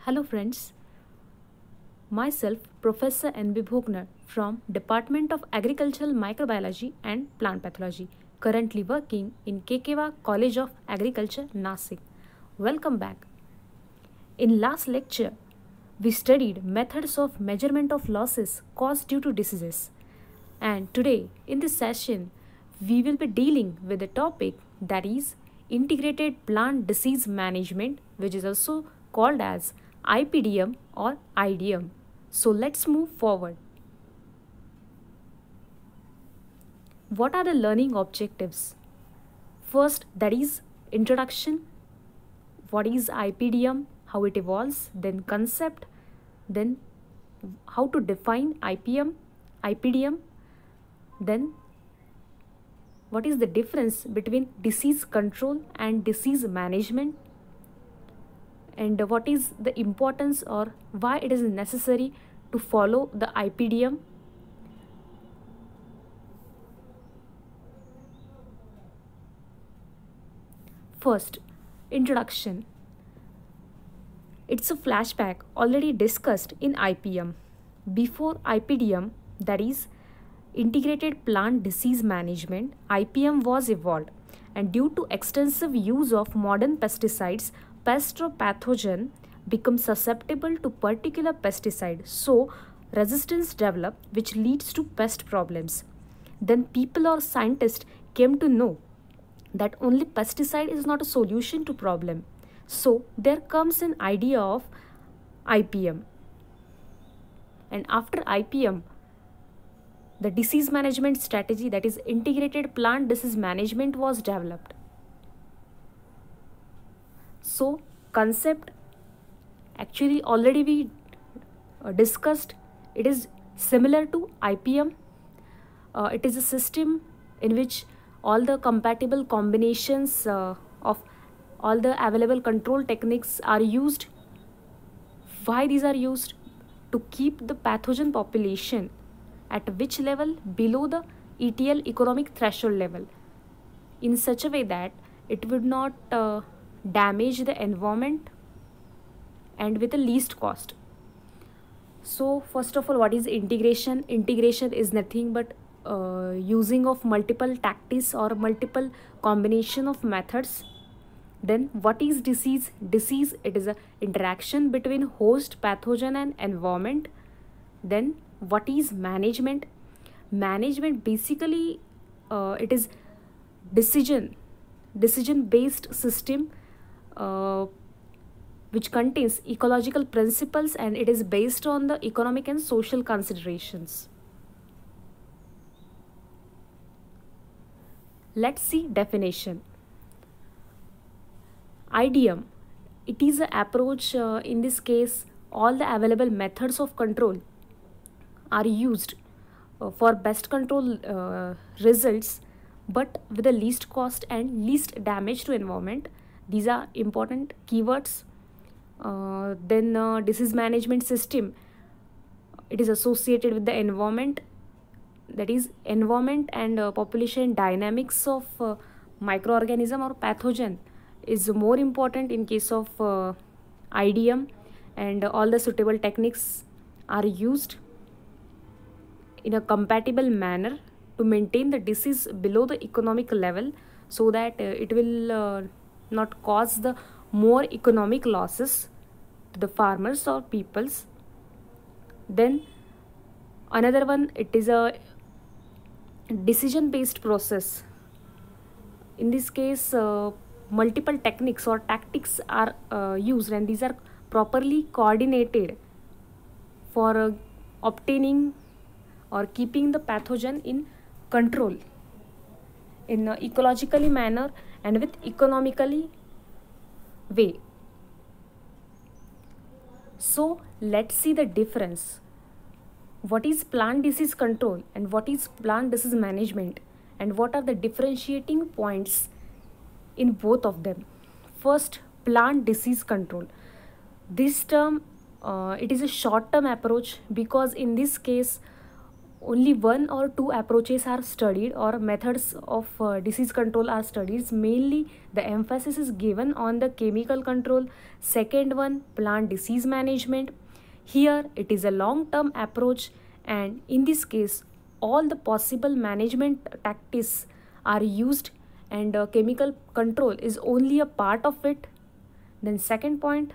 Hello friends, myself Professor N.B. Bhogner from Department of Agricultural Microbiology and Plant Pathology, currently working in Kekewa College of Agriculture, Nasik. Welcome back. In last lecture, we studied methods of measurement of losses caused due to diseases. And today, in this session, we will be dealing with a topic that is integrated plant disease management, which is also called as IPDM or IDM. So let's move forward. What are the learning objectives? First, that is introduction. What is IPDM? How it evolves? Then concept. Then how to define IPDM. Then what is the difference between disease control and disease management? And what is the importance or why it is necessary to follow the IPDM? First, introduction. It's a flashback already discussed in IPM. Before IPDM, that is Integrated Plant Disease Management, IPM was evolved, and due to extensive use of modern pesticides, pest or pathogen become susceptible to particular pesticide, so resistance develop, which leads to pest problems. Then people or scientists came to know that only pesticide is not a solution to problem. So there comes an idea of IPM. And after IPM, the disease management strategy, that is integrated plant disease management, was developed. So concept actually already we discussed. It is similar to IPM. It is a system in which all the compatible combinations of all the available control techniques are used. Why these are used? To keep the pathogen population at which level? Below the ETL, economic threshold level, in such a way that it would not damage the environment and with the least cost. So first of all, what is integration? Integration is nothing but using of multiple tactics or multiple combination of methods. Then what is disease? Disease, it is a interaction between host, pathogen and environment. Then what is management? Management basically it is decision based system which contains ecological principles, and it is based on the economic and social considerations. Let's see definition. IDM, it is an approach, in this case all the available methods of control are used for best control results, but with the least cost and least damage to environment. These are important keywords. Then disease management system, it is associated with the environment, that is environment and population dynamics of microorganism or pathogen is more important in case of IDM, and all the suitable techniques are used in a compatible manner to maintain the disease below the economic level, so that it will not cause the more economic losses to the farmers or peoples. Then another one, it is a decision based process. In this case multiple techniques or tactics are used, and these are properly coordinated for obtaining or keeping the pathogen in control in a ecologically manner and with economically way. So let's see the difference. What is plant disease control and what is plant disease management, and what are the differentiating points in both of them? First, plant disease control. This term, it is a short term approach, because in this case only one or two approaches are studied or methods of disease control are studied. Mainly the emphasis is given on the chemical control. Second one, plant disease management. Here it is a long term approach, and in this case all the possible management tactics are used, and chemical control is only a part of it. Then second point,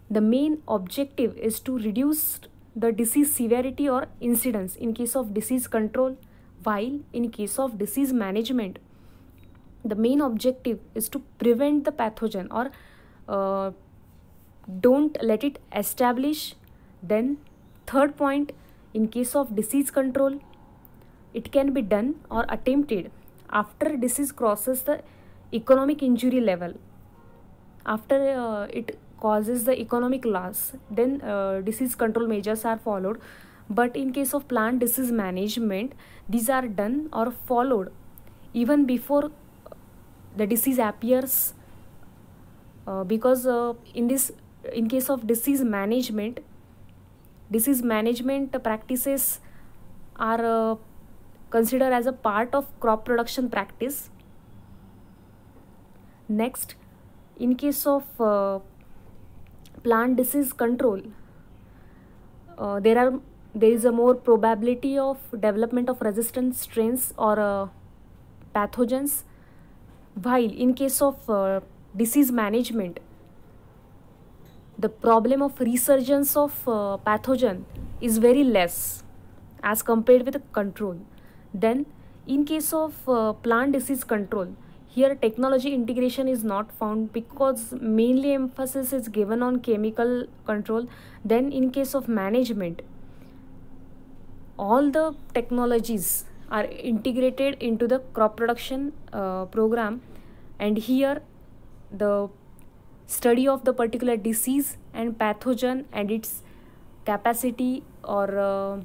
the main objective is to reduce the disease severity or incidence in case of disease control, while in case of disease management, the main objective is to prevent the pathogen or uh, don't let it establish. Then third point, in case of disease control, it can be done or attempted after disease crosses the economic injury level. After it causes the economic loss, then disease control measures are followed. But in case of plant disease management, these are done or followed even before the disease appears, because in case of disease management practices are considered as a part of crop production practice. Next, in case of plant disease control, there is a more probability of development of resistant strains or pathogens, while in case of disease management, the problem of resurgence of pathogen is very less as compared with control. Then in case of plant disease control, here technology integration is not found because mainly emphasis is given on chemical control. Then in case of management, all the technologies are integrated into the crop production program, and here the study of the particular disease and pathogen and its capacity or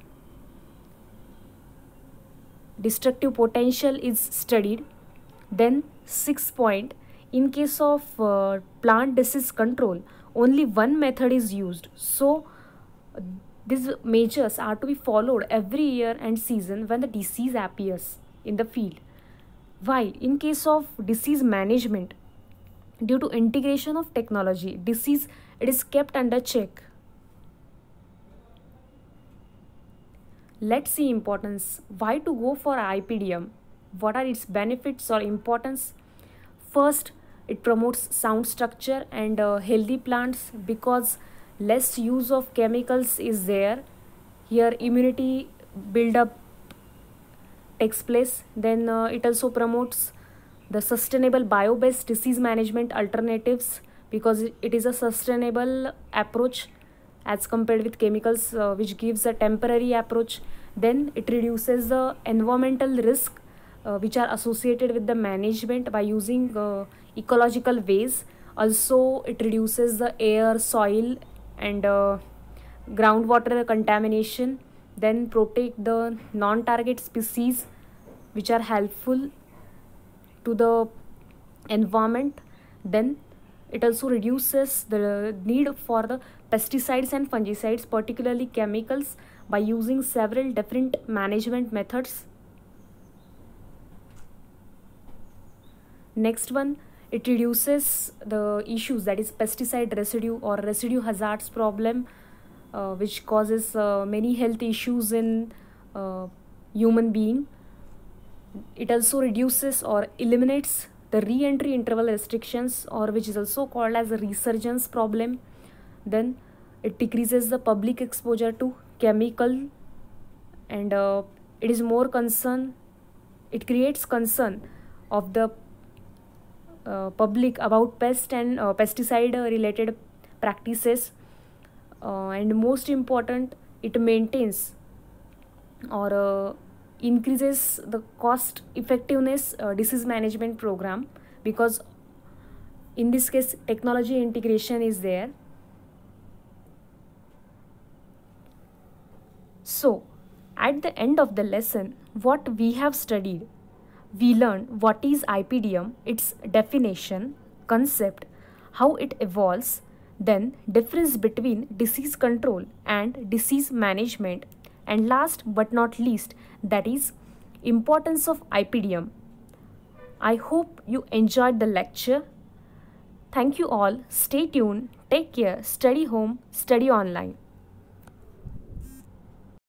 destructive potential is studied. Then sixth point, in case of plant disease control, only one method is used, so these measures are to be followed every year and season when the disease appears in the field. While in case of disease management, due to integration of technology, disease it is kept under check. Let's see importance. Why to go for IPDM? What are its benefits or importance? First, it promotes sound structure and healthy plants because less use of chemicals is there. Here, immunity build-up takes place. Then it also promotes the sustainable bio-based disease management alternatives because it is a sustainable approach as compared with chemicals, which gives a temporary approach. Then it reduces the environmental risk which are associated with the management by using ecological ways. Also it reduces the air, soil and groundwater contamination. Then protect the non-target species which are helpful to the environment. Then it also reduces the need for the pesticides and fungicides, particularly chemicals, by using several different management methods. Next one, it reduces the issues, that is pesticide residue or residue hazards problem, which causes many health issues in human being. It also reduces or eliminates the re-entry interval restrictions, or which is also called as a resurgence problem. Then it decreases the public exposure to chemical, and it is more concern, it creates concern of the public about pest and pesticide related practices. And most important, it maintains or increases the cost effectiveness disease management program, because in this case technology integration is there. So at the end of the lesson, what we have studied, we learned what is IPDM, its definition, concept, how it evolves, then difference between disease control and disease management, And last but not least, that is importance of IPDM. I hope you enjoyed the lecture. Thank you all. Stay tuned. Take care. Study home, study online.